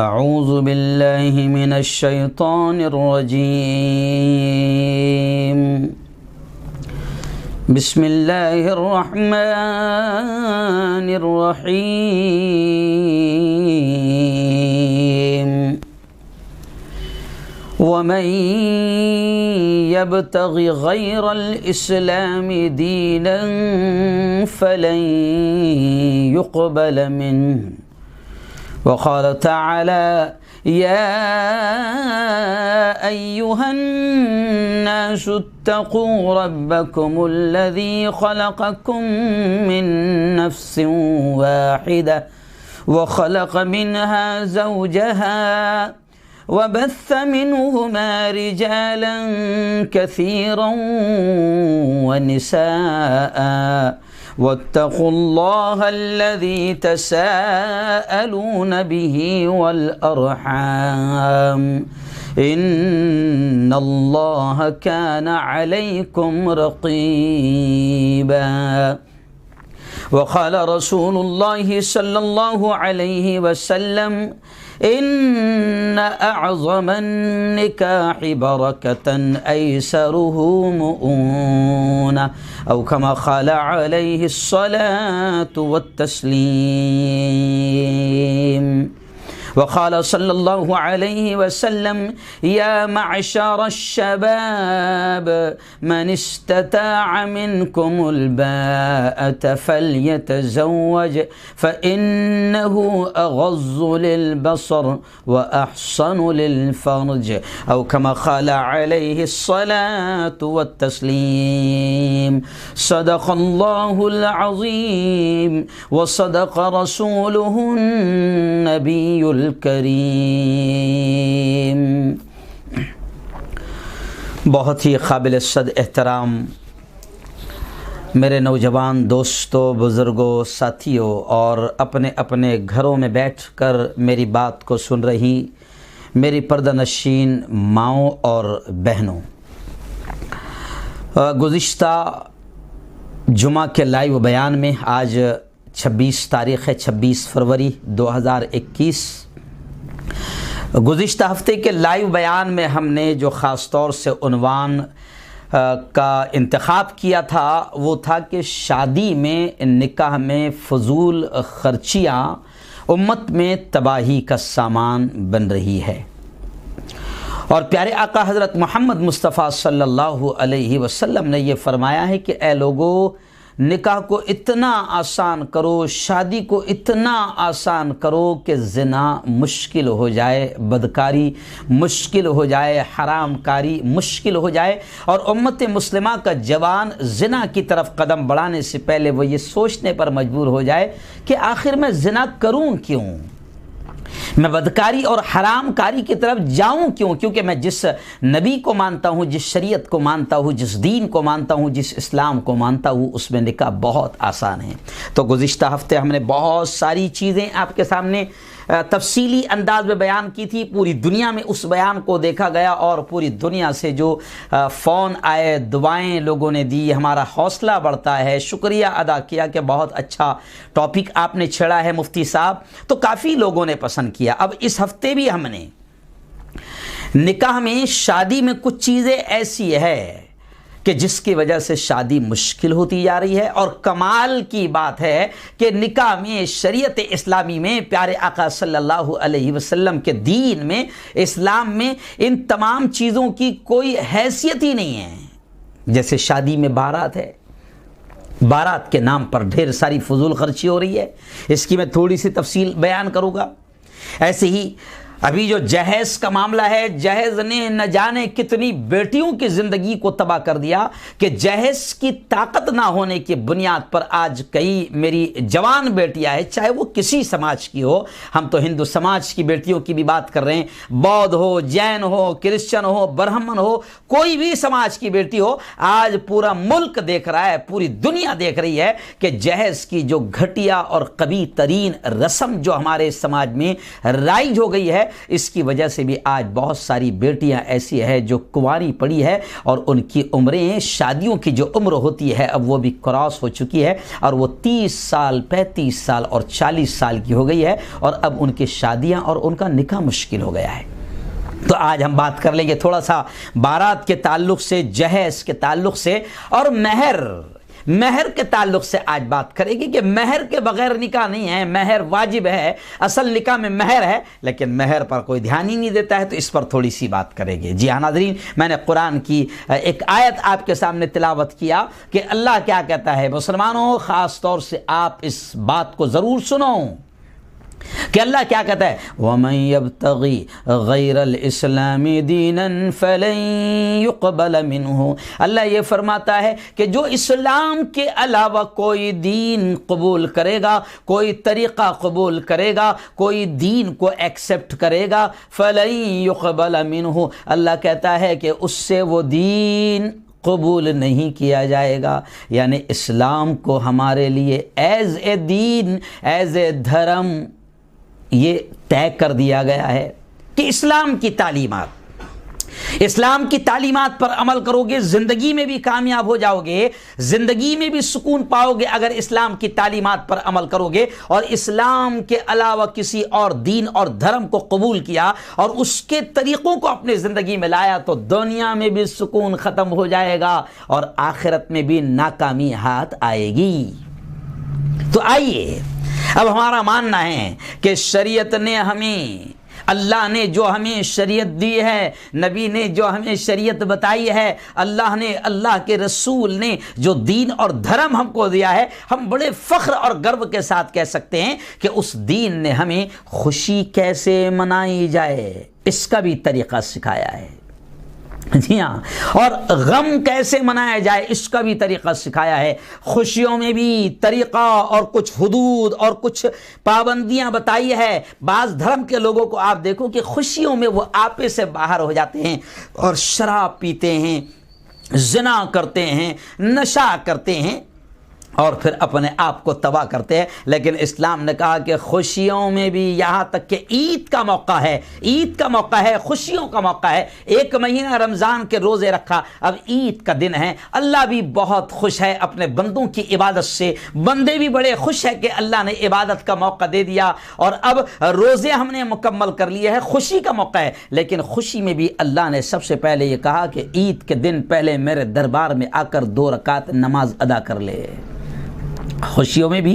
اعوذ باللہ من الشیطان الرجیم بسم اللہ الرحمن الرحیم ومن يبتغ غير الإسلام دينا فلن يقبل منه وقال تعالى يا أيها الناس اتقوا ربكم الذي خلقكم من نفس واحدة وخلق منها زوجها وبث منهما رجالا كثيرا ونساء واتقوا الله الذي تساءلون به والأرحام إن الله كان عليكم رقيبا وقال رسول الله صلى الله عليه وسلم إن أعظم النكاح بركة أيسره مؤونة أو كما قال عليه الصلاة والتسليم وقال صلى الله عليه وسلم يا معشر الشباب من استطاع منكم الباءة فليتزوج فإنه أغض للبصر وأحصن للفرج أو كما قال عليه الصلاة والتسليم صدق الله العظيم وصدق رسوله النبي الکریم۔ بہت ہی قابل صد احترام میرے نوجوان دوستوں، بزرگوں، ساتھیوں اور اپنے اپنے گھروں میں بیٹھ کر میری بات کو سن رہی میری پردہ نشین ماؤں اور بہنوں، گزشتہ جمعہ کے لائیو بیان میں آج 26 تاریخ ہے، 26 فروری 2021۔ گزشتہ ہفتے کے لائیو بیان میں ہم نے جو خاص طور سے عنوان کا انتخاب کیا تھا وہ تھا کہ شادی میں، نکاح میں فضول خرچیاں امت میں تباہی کا سامان بن رہی ہے، اور پیارے آقا حضرت محمد مصطفیٰ صلی اللہ علیہ وسلم نے یہ فرمایا ہے کہ اے لوگو، نکاح کو اتنا آسان کرو، شادی کو اتنا آسان کرو کہ زنا مشکل ہو جائے، بدکاری مشکل ہو جائے، حرام کاری مشکل ہو جائے، اور امت مسلمہ کا جوان زنا کی طرف قدم بڑھانے سے پہلے وہ یہ سوچنے پر مجبور ہو جائے کہ آخر میں زنا کروں کیوں، میں بدکاری اور حرام کاری کی طرف جاؤں کیوں، کیونکہ میں جس نبی کو مانتا ہوں، جس شریعت کو مانتا ہوں، جس دین کو مانتا ہوں، جس اسلام کو مانتا ہوں، اس میں نکاح بہت آسان ہے۔ تو گزشتہ ہفتے ہم نے بہت ساری چیزیں آپ کے سامنے تفصیلی انداز میں بیان کی تھی، پوری دنیا میں اس بیان کو دیکھا گیا اور پوری دنیا سے جو فون آئے، دعائیں لوگوں نے دی، ہمارا حوصلہ بڑھتا ہے، شکریہ ادا کیا کہ بہت اچھا ٹاپک آپ نے چھیڑا ہے مفتی صاحب، تو کافی لوگوں نے پسند کیا۔ اب اس ہفتے بھی ہم نے نکاح میں، شادی میں کچھ چیزیں ایسی ہے کہ جس کی وجہ سے شادی مشکل ہوتی جا رہی ہے، اور کمال کی بات ہے کہ نکاح میں، شریعت اسلامی میں، پیارے آقا صلی اللہ علیہ وسلم کے دین میں، اسلام میں ان تمام چیزوں کی کوئی حیثیت ہی نہیں ہے۔ جیسے شادی میں بارات ہے، بارات کے نام پر ڈھیر ساری فضول خرچی ہو رہی ہے، اس کی میں تھوڑی سی تفصیل بیان کروں گا۔ ایسے ہی ابھی جو جہیز کا معاملہ ہے، جہیز نے نہ جانے کتنی بیٹیوں کی زندگی کو تباہ کر دیا کہ جہیز کی طاقت نہ ہونے کی بنیاد پر آج کئی میری جوان بیٹیاں ہیں، چاہے وہ کسی سماج کی ہو، ہم تو ہندو سماج کی بیٹیوں کی بھی بات کر رہے ہیں، بودھ ہو، جین ہو، کرسچن ہو، برہمن ہو، کوئی بھی سماج کی بیٹی ہو، آج پورا ملک دیکھ رہا ہے، پوری دنیا دیکھ رہی ہے کہ جہیز کی جو گھٹیا اور قبیح ترین رسم جو ہمارے سماج میں رائج ہو گئی ہے، اس کی وجہ سے بھی آج بہت ساری بیٹیاں ایسی ہیں جو کنواری پڑی ہے اور ان کی عمریں، شادیوں کی جو عمر ہوتی ہے اب وہ بھی کراس ہو چکی ہے اور وہ 30 سال 35 سال اور 40 سال کی ہو گئی ہے اور اب ان کی شادیاں اور ان کا نکاح مشکل ہو گیا ہے۔ تو آج ہم بات کر لیں گے تھوڑا سا بارات کے تعلق سے، جہیز کے تعلق سے اور مہر کے تعلق سے آج بات کریں گے کہ مہر کے بغیر نکاح نہیں ہے، مہر واجب ہے، اصل نکاح میں مہر ہے لیکن مہر پر کوئی دھیان ہی نہیں دیتا ہے، تو اس پر تھوڑی سی بات کریں گے۔ جی ہاں ناظرین، میں نے قرآن کی ایک آیت آپ کے سامنے تلاوت کیا کہ اللہ کیا کہتا ہے۔ مسلمانوں خاص طور سے آپ اس بات کو ضرور سنو کہ اللہ کیا کہتا ہے، وَمَن يَبْتَغِي غَيْرَ الْإِسْلَامِ دِينًا فَلَن يُقْبَلَ مِنْهُ۔ اللہ یہ فرماتا ہے کہ جو اسلام کے علاوہ کوئی دین قبول کرے گا، کوئی طریقہ قبول کرے گا، کوئی دین کو ایکسیپٹ کرے گا، فَلَن يُقْبَلَ مِنْهُ، اللہ کہتا ہے کہ اس سے وہ دین قبول نہیں کیا جائے گا۔ یعنی اسلام کو ہمارے لیے as a then, as a دھرم یہ طے کر دیا گیا ہے کہ اسلام کی تعلیمات پر عمل کرو گے، زندگی میں بھی کامیاب ہو جاؤ گے، زندگی میں بھی سکون پاؤ گے اگر اسلام کی تعلیمات پر عمل کرو گے، اور اسلام کے علاوہ کسی اور دین اور دھرم کو قبول کیا اور اس کے طریقوں کو اپنے زندگی میں لایا تو دنیا میں بھی سکون ختم ہو جائے گا اور آخرت میں بھی ناکامی ہاتھ آئے گی۔ تو آئیے اب ہمارا ماننا ہے کہ شریعت نے ہمیں، اللہ نے جو ہمیں شریعت دی ہے، نبی نے جو ہمیں شریعت بتائی ہے، اللہ نے، اللہ کے رسول نے جو دین اور دھرم ہم کو دیا ہے، ہم بڑے فخر اور گرو کے ساتھ کہہ سکتے ہیں کہ اس دین نے ہمیں خوشی کیسے منائی جائے اس کا بھی طریقہ سکھایا ہے۔ جی ہاں، اور غم کیسے منایا جائے اس کا بھی طریقہ سکھایا ہے۔ خوشیوں میں بھی طریقہ اور کچھ حدود اور کچھ پابندیاں بتائی ہے۔ بعض دھرم کے لوگوں کو آپ دیکھو کہ خوشیوں میں وہ آپے سے باہر ہو جاتے ہیں اور شراب پیتے ہیں، زنا کرتے ہیں، نشہ کرتے ہیں اور پھر اپنے آپ کو تباہ کرتے ہیں۔ لیکن اسلام نے کہا کہ خوشیوں میں بھی، یہاں تک کہ عید کا موقع ہے، عید کا موقع ہے، خوشیوں کا موقع ہے، 1 مہینہ رمضان کے روزے رکھا، اب عید کا دن ہے، اللہ بھی بہت خوش ہے اپنے بندوں کی عبادت سے، بندے بھی بڑے خوش ہے کہ اللہ نے عبادت کا موقع دے دیا اور اب روزے ہم نے مکمل کر لیے ہیں، خوشی کا موقع ہے۔ لیکن خوشی میں بھی اللہ نے سب سے پہلے یہ کہا کہ عید کے دن پہلے میرے دربار میں آ کر 2 رکعت نماز ادا کر لے۔ خوشیوں میں بھی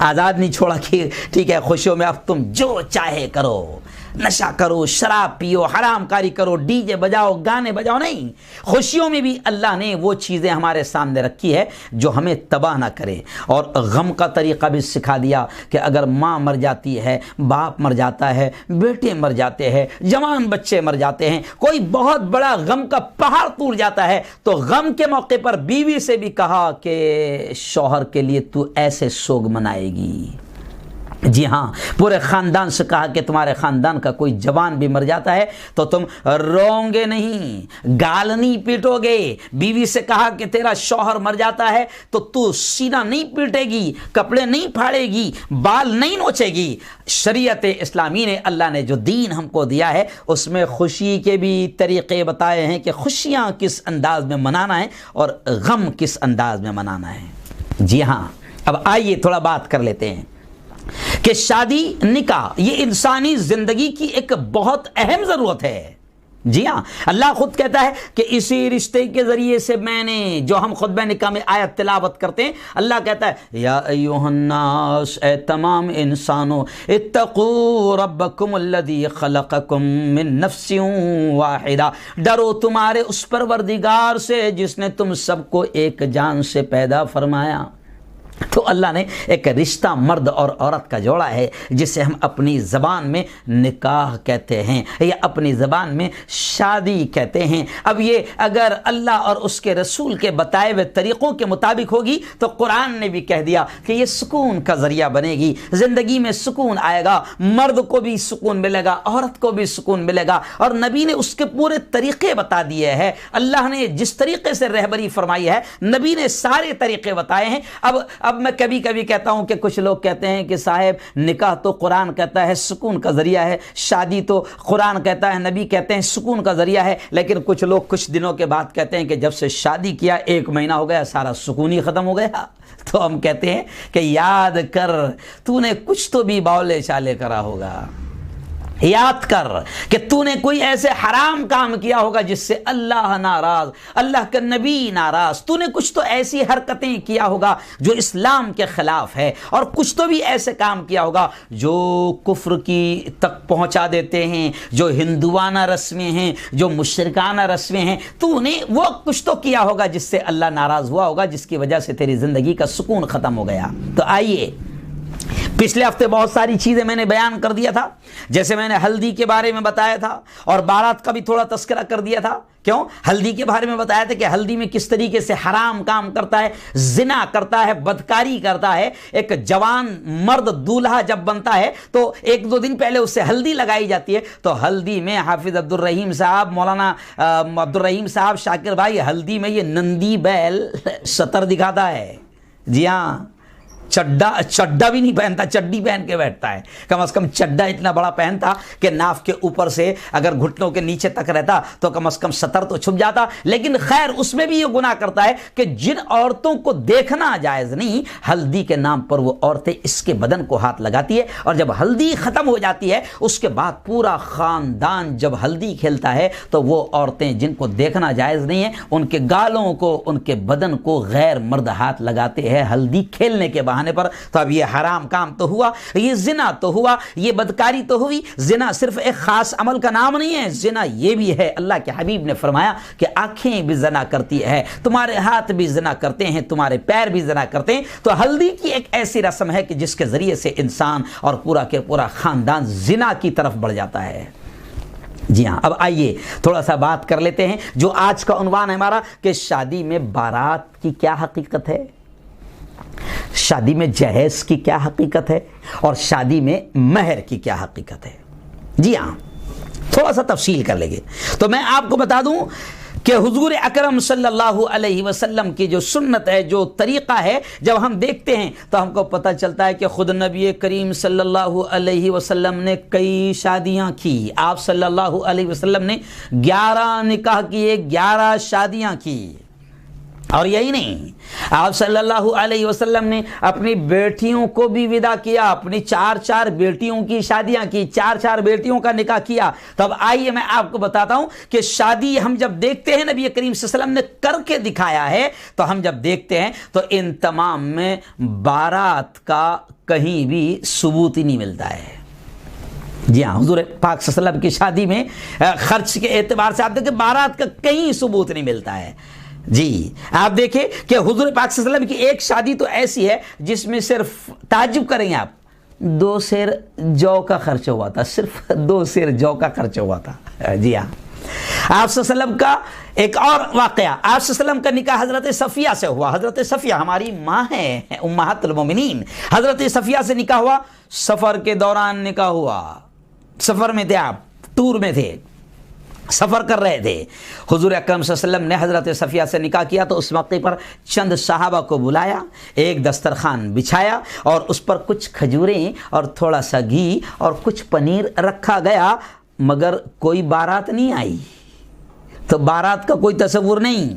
آزاد نہیں چھوڑا کہ ٹھیک ہے خوشیوں میں اب تم جو چاہے کرو، نشہ کرو، شراب پیو، حرام کاری کرو، ڈی جے بجاؤ، گانے بجاؤ، نہیں، خوشیوں میں بھی اللہ نے وہ چیزیں ہمارے سامنے رکھی ہے جو ہمیں تباہ نہ کرے۔ اور غم کا طریقہ بھی سکھا دیا کہ اگر ماں مر جاتی ہے، باپ مر جاتا ہے، بیٹے مر جاتے ہیں، جوان بچے مر جاتے ہیں، کوئی بہت بڑا غم کا پہاڑ ٹوٹ جاتا ہے تو غم کے موقع پر بیوی سے بھی کہا کہ شوہر کے لیے تو ایسے سوگ منائے گی۔ جی ہاں، پورے خاندان سے کہا کہ تمہارے خاندان کا کوئی جوان بھی مر جاتا ہے تو تم روؤ گے نہیں، گال نہیں پیٹو گے۔ بیوی سے کہا کہ تیرا شوہر مر جاتا ہے تو سینہ نہیں پیٹے گی، کپڑے نہیں پھاڑے گی، بال نہیں نوچے گی۔ شریعت اسلامی نے، اللہ نے جو دین ہم کو دیا ہے اس میں خوشی کے بھی طریقے بتائے ہیں کہ خوشیاں کس انداز میں منانا ہے اور غم کس انداز میں منانا ہے۔ جی ہاں، اب آئیے تھوڑا بات کر لیتے ہیں کہ شادی، نکاح یہ انسانی زندگی کی ایک بہت اہم ضرورت ہے۔ جی ہاں، اللہ خود کہتا ہے کہ اسی رشتے کے ذریعے سے میں نے، جو ہم خطبہ نکاح میں آیت تلاوت کرتے ہیں، اللہ کہتا ہے یا ایھا الناس، اے تمام انسانوں، اتقوا ربکم الذی خلقکم من نفس واحدہ، ڈرو تمہارے اس پروردگار سے جس نے تم سب کو ایک جان سے پیدا فرمایا۔ تو اللہ نے ایک رشتہ مرد اور عورت کا جوڑا ہے جسے ہم اپنی زبان میں نکاح کہتے ہیں یا اپنی زبان میں شادی کہتے ہیں۔ اب یہ اگر اللہ اور اس کے رسول کے بتائے ہوئے طریقوں کے مطابق ہوگی تو قرآن نے بھی کہہ دیا کہ یہ سکون کا ذریعہ بنے گی، زندگی میں سکون آئے گا، مرد کو بھی سکون ملے گا، عورت کو بھی سکون ملے گا۔ اور نبی نے اس کے پورے طریقے بتا دیے ہیں، اللہ نے جس طریقے سے رہبری فرمائی ہے نبی نے سارے طریقے بتائے ہیں۔ اب اب میں کبھی کبھی کہتا ہوں کہ کچھ لوگ کہتے ہیں کہ صاحب نکاح تو قرآن کہتا ہے سکون کا ذریعہ ہے، شادی تو قرآن کہتا ہے، نبی کہتے ہیں سکون کا ذریعہ ہے، لیکن کچھ لوگ کچھ دنوں کے بعد کہتے ہیں کہ جب سے شادی کیا 1 مہینہ ہو گیا سارا سکون ہی ختم ہو گیا۔ تو ہم کہتے ہیں کہ یاد کر تو نے کچھ تو بھی باولے چالے کرا ہوگا، یاد کر کہ تو نے کوئی ایسے حرام کام کیا ہوگا جس سے اللہ ناراض، اللہ کا نبی ناراض، تو نے کچھ تو ایسی حرکتیں کیا ہوگا جو اسلام کے خلاف ہے، اور کچھ تو بھی ایسے کام کیا ہوگا جو کفر کی تک پہنچا دیتے ہیں، جو ہندوانہ رسمیں ہیں، جو مشرکانہ رسمیں ہیں، تو نے وہ کچھ تو کیا ہوگا جس سے اللہ ناراض ہوا ہوگا، جس کی وجہ سے تیری زندگی کا سکون ختم ہو گیا۔ تو آئیے، پچھلے ہفتے بہت ساری چیزیں میں نے بیان کر دیا تھا، جیسے میں نے ہلدی کے بارے میں بتایا تھا، اور بارات کا بھی تھوڑا تذکرہ کر دیا تھا۔ کیوں؟ ہلدی کے بارے میں بتایا تھا کہ ہلدی میں کس طریقے سے حرام کام کرتا ہے، زنا کرتا ہے، بدکاری کرتا ہے۔ ایک جوان مرد دولہا جب بنتا ہے تو 1-2 دن پہلے اس سے ہلدی لگائی جاتی ہے، تو ہلدی میں حافظ عبدالرحیم صاحب، مولانا عبدالرحیم صاحب، شاکر بھائی، ہلدی میں یہ نندی بیل سطر دکھاتا ہے۔ جی ہاں، چڈا بھی نہیں پہنتا، چڈی پہن کے بیٹھتا ہے۔ کم از کم چڈا اتنا بڑا پہنتا کہ ناف کے اوپر سے اگر گھٹنوں کے نیچے تک رہتا تو کم از کم سطر تو چھپ جاتا۔ لیکن خیر، اس میں بھی یہ گناہ کرتا ہے کہ جن عورتوں کو دیکھنا جائز نہیں، ہلدی کے نام پر وہ عورتیں اس کے بدن کو ہاتھ لگاتی ہے، اور جب ہلدی ختم ہو جاتی ہے اس کے بعد پورا خاندان جب ہلدی کھیلتا ہے تو وہ عورتیں جن کو دیکھنا جائز نہیں ہے ان کے گالوں کو، ان کے بدن کو غیر مرد ہاتھ لگاتے ہیں ہلدی کھیلنے کے بہانے پر۔ تو اب یہ حرام کام تو ہوا، یہ زنا تو ہوا، یہ بدکاری تو ہوئی۔ زنا صرف ایک خاص عمل کا نام نہیں ہے، زنا یہ بھی ہے، اللہ کے حبیب نے فرمایا کہ آنکھیں بھی زنا کرتی ہے، تمہارے ہاتھ بھی زنا کرتے ہیں، تمہارے پیر بھی زنا کرتے ہیں۔ تو ہلدی کی ایک ایسی رسم ہے کہ جس کے ذریعے سے انسان اور پورا کے پورا خاندان زنا کی طرف بڑھ جاتا ہے۔ جی ہاں، اب آئیے تھوڑا سا بات کر لیتے ہیں جو آج کا عنوان ہے ہمارا، کہ شادی میں بارات کی کیا حقیقت ہے، شادی میں جہیز کی کیا حقیقت ہے، اور شادی میں مہر کی کیا حقیقت ہے۔ جی ہاں، تھوڑا سا تفصیل کر لیں گے تو میں آپ کو بتا دوں کہ حضور اکرم صلی اللہ علیہ وسلم کی جو سنت ہے، جو طریقہ ہے، جب ہم دیکھتے ہیں تو ہم کو پتہ چلتا ہے کہ خود نبی کریم صلی اللہ علیہ وسلم نے کئی شادیاں کی۔ آپ صلی اللہ علیہ وسلم نے 11 نکاح کیے، 11 شادیاں کی۔ اور یہی نہیں، آپ صلی اللہ علیہ وسلم نے اپنی بیٹیوں کو بھی ودا کیا، اپنی 4 بیٹیوں کی شادیاں کی، 4 بیٹیوں کا نکاح کیا۔ تب آئیے میں آپ کو بتاتا ہوں کہ شادی ہم جب دیکھتے ہیں نبی کریم صلی اللہ علیہ وسلم نے کر کے دکھایا ہے، تو ہم جب دیکھتے ہیں تو ان تمام میں بارات کا کہیں بھی ثبوت ہی نہیں ملتا ہے۔ جی ہاں، حضور پاک صلی اللہ علیہ وسلم کی شادی میں خرچ کے اعتبار سے آپ دیکھیں بارات کا کہیں ثبوت نہیں ملتا ہے۔ جی آپ دیکھیں کہ حضور پاک صلی اللہ علیہ وسلم کی ایک شادی تو ایسی ہے جس میں صرف تعجب کریں گے آپ، 2 سیر جو کا خرچ ہوا تھا، صرف 2 سیر جو کا خرچ ہوا تھا۔ جی ہاں، آپ صلی اللہ علیہ وسلم کا ایک اور واقعہ، آپ صلی اللہ علیہ وسلم کا نکاح حضرت صفیہ سے ہوا۔ حضرت صفیہ ہماری ماں ہیں، امہات المومنین۔ حضرت صفیہ سے نکاح ہوا، سفر کے دوران نکاح ہوا، سفر میں تھے آپ، ٹور میں تھے، سفر کر رہے تھے۔ حضور اکرم صلی اللہ علیہ وسلم نے حضرت صفیہ سے نکاح کیا تو اس موقع پر چند صحابہ کو بلایا، ایک دسترخوان بچھایا اور اس پر کچھ کھجوریں اور تھوڑا سا گھی اور کچھ پنیر رکھا گیا، مگر کوئی بارات نہیں آئی۔ تو بارات کا کوئی تصور نہیں۔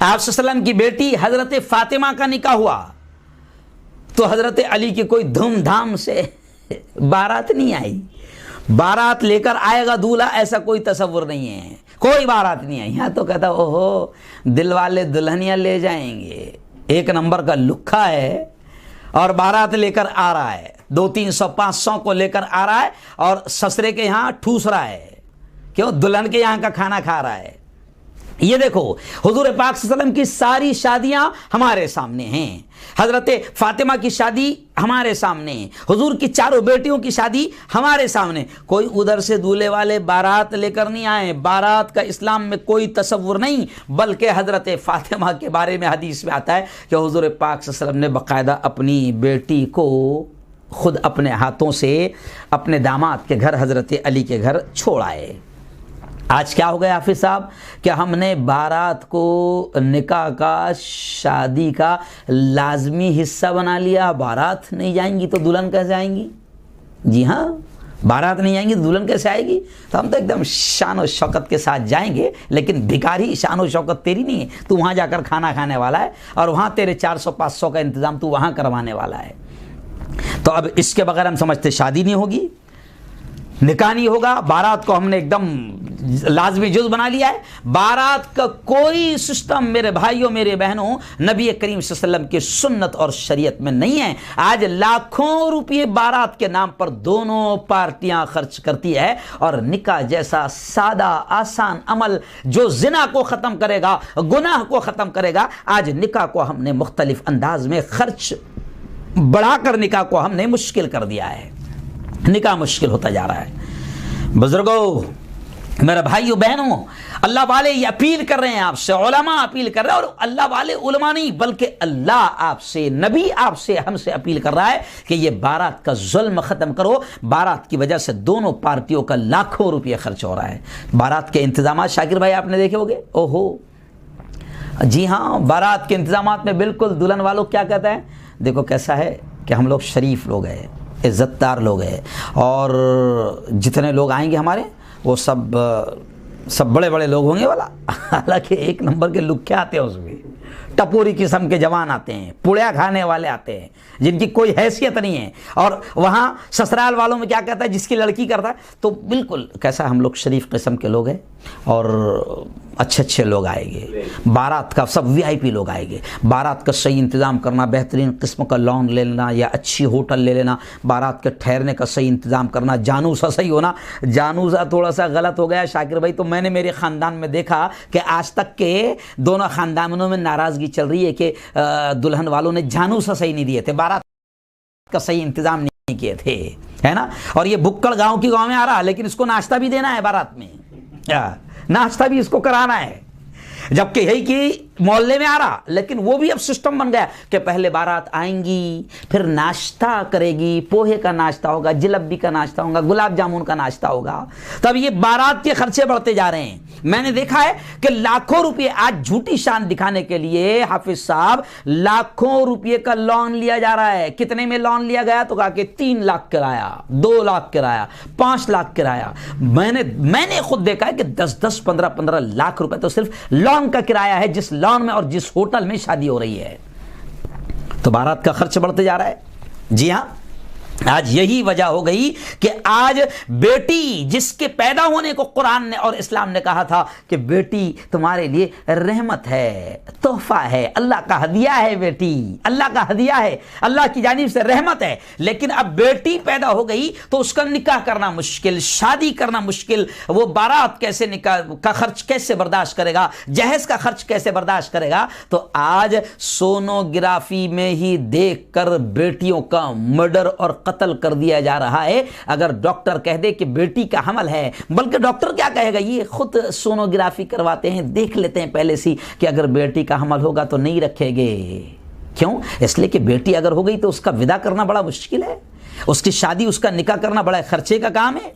آپ صلی اللہ علیہ وسلم کی بیٹی حضرت فاطمہ کا نکاح ہوا تو حضرت علی کی کوئی دھوم دھام سے بارات نہیں آئی۔ بارات لے کر آئے گا دولہا ایسا کوئی تصور نہیں ہے، کوئی بارات نہیں آئی۔ یہاں تو کہتا اوہو دل والے دلہنیاں لے جائیں گے، 1 نمبر کا لکھا ہے اور بارات لے کر آ رہا ہے، 200-300 500 کو لے کر آ رہا ہے اور سسرے کے یہاں ٹھوس رہا ہے، کیوں؟ دلہن کے یہاں کا کھانا کھا رہا ہے۔ یہ دیکھو حضور پاک صلی اللہ علیہ وسلم کی ساری شادیاں ہمارے سامنے ہیں، حضرت فاطمہ کی شادی ہمارے سامنے، حضور کی 4 بیٹیوں کی شادی ہمارے سامنے۔ کوئی ادھر سے دولہے والے بارات لے کر نہیں آئے، بارات کا اسلام میں کوئی تصور نہیں، بلکہ حضرت فاطمہ کے بارے میں حدیث میں آتا ہے کہ حضور پاک صلی اللہ علیہ وسلم نے باقاعدہ اپنی بیٹی کو خود اپنے ہاتھوں سے اپنے داماد کے گھر حضرت علی کے گھر چھوڑ آئے۔ آج کیا ہو گیا حافظ صاحب کہ ہم نے بارات کو نکاح کا، شادی کا لازمی حصہ بنا لیا. بارات نہیں جائیں گی تو دلہن کیسے آئیں گی؟ جی ہاں، بارات نہیں آئیں گی تو دلہن کیسے آئے گی؟ تو ہم تو ایک دم شان و شوکت کے ساتھ جائیں گے، لیکن بھکاری شان و شوکت تیری نہیں ہے. تو وہاں جا کر کھانا کھانے والا ہے اور وہاں تیرے 400-500 کا انتظام تو وہاں کروانے والا ہے. تو اب اس کے بغیر ہم سمجھتے شادی نہیں ہوگی، نکاح نہیں ہوگا. بارات کو ہم نے ایک دم لازمی جز بنا لیا ہے. بارات کا کوئی سسٹم میرے بھائیوں، میرے بہنوں، نبی کریم صلی اللہ علیہ وسلم کی سنت اور شریعت میں نہیں ہے. آج لاکھوں روپے بارات کے نام پر دونوں پارٹیاں خرچ کرتی ہے، اور نکاح جیسا سادہ آسان عمل جو زنا کو ختم کرے گا، گناہ کو ختم کرے گا، آج نکاح کو ہم نے مختلف انداز میں خرچ بڑھا کر نکاح کو ہم نے مشکل کر دیا ہے. نکاح مشکل ہوتا جا رہا ہے. بزرگوں، میرے بھائیوں بہنوں، اللہ والے یہ اپیل کر رہے ہیں آپ سے، علماء اپیل کر رہے ہیں، اور اللہ والے علماء نہیں بلکہ اللہ آپ سے، نبی آپ سے، ہم سے اپیل کر رہا ہے کہ یہ بارات کا ظلم ختم کرو. بارات کی وجہ سے دونوں پارٹیوں کا لاکھوں روپے خرچ ہو رہا ہے. بارات کے انتظامات شاکر بھائی آپ نے دیکھے ہوگے. اوہو، جی ہاں، بارات کے انتظامات میں بالکل دلہن والوں کیا کہتا ہے؟ دیکھو کیسا ہے کہ ہم لوگ شریف لوگ ہیں، عزت دار لوگ ہیں، اور جتنے لوگ آئیں گے ہمارے وہ سب بڑے بڑے لوگ ہوں گے والا. حالانکہ ایک نمبر کے لوگ کیا آتے ہیں اس میں، ٹپوری قسم کے جوان آتے ہیں، پڑیا کھانے والے آتے ہیں جن کی کوئی حیثیت نہیں ہے. اور وہاں سسرال والوں میں کیا کہتا ہے؟ جس کی لڑکی کرتا ہے. تو بالکل کیسا ہم لوگ شریف قسم کے لوگ ہیں، اور اچھے لوگ آئیں گے. بارات کا سب وی آئی پی لوگ آئیں گے. بارات کا صحیح انتظام کرنا، بہترین قسم کا لون لے لینا یا اچھی ہوٹل لے لینا، بارات کے ٹھہرنے کا صحیح انتظام کرنا، جانوسا صحیح ہونا. جانوسا تھوڑا سا غلط ہو گیا شاکر بھائی. تو میں نے میرے خاندان میں دیکھا کہ آج تک کے دونوں خاندانوں میں ناراضگی چل رہی ہے کہ دلہن والوں نے جانوسا صحیح نہیں دیے تھے، بارات کا صحیح انتظام نہیں کیے تھے، ہے نا. اور یہ بھکڑ گاؤں میں آ رہا، لیکن اس کو ناشتہ بھی دینا ہے بارات میں، ناشتہ بھی اس کو کرانا ہے. جبکہ یہی کہ محلے میں آ رہا، لیکن وہ بھی اب سسٹم بن گیا کہ پہلے بارات آئیں گی، پھر ناشتہ کرے گی، پوہے کا ناشتہ ہوگا، جلیبی کا ناشتہ ہوگا، گلاب جامن کا ناشتہ ہوگا. تب یہ بارات کے خرچے بڑھتے جا رہے ہیں. میں نے دیکھا ہے کہ لاکھوں روپے آج جھوٹی شان دکھانے کے لیے حافظ صاحب لاکھوں روپے کا لون لیا جا رہا ہے. کتنے میں لون لیا گیا؟ تو کہا کہ 3 لاکھ کرایہ، 2 لاکھ کرایہ، 5 لاکھ کرایہ. میں نے خود دیکھا ہے کہ 10-10 15-15 لاکھ روپے تو صرف لون کا کرایہ ہے، جس لون میں اور جس ہوٹل میں شادی ہو رہی ہے. تو بارات کا خرچ بڑھتے جا رہا ہے. جی ہاں، آج یہی وجہ ہو گئی کہ آج بیٹی جس کے پیدا ہونے کو قرآن نے اور اسلام نے کہا تھا کہ بیٹی تمہارے لیے رحمت ہے، تحفہ ہے، اللہ کا ہدیہ ہے، بیٹی اللہ کا ہدیہ ہے، اللہ کی جانب سے رحمت ہے. لیکن اب بیٹی پیدا ہو گئی تو اس کا نکاح کرنا مشکل، شادی کرنا مشکل. وہ بارات کیسے، نکاح کا خرچ کیسے برداشت کرے گا، جہیز کا خرچ کیسے برداشت کرے گا. تو آج سونوگرافی میں ہی دیکھ کر بیٹیوں کا مرڈر اور قتل کر دیا جا رہا ہے. اگر ڈاکٹر کہہ دے کہ بیٹی کا حمل ہے، بلکہ ڈاکٹر کیا کہے گا، یہ خود سونوگرافی کرواتے ہیں، دیکھ لیتے ہیں پہلے سے کہ اگر بیٹی کا حمل ہوگا تو نہیں رکھے گے. کیوں؟ اس لیے کہ بیٹی اگر ہو گئی تو اس کا ودا کرنا بڑا مشکل ہے، اس کی شادی، اس کا نکاح کرنا بڑا خرچے کا کام ہے.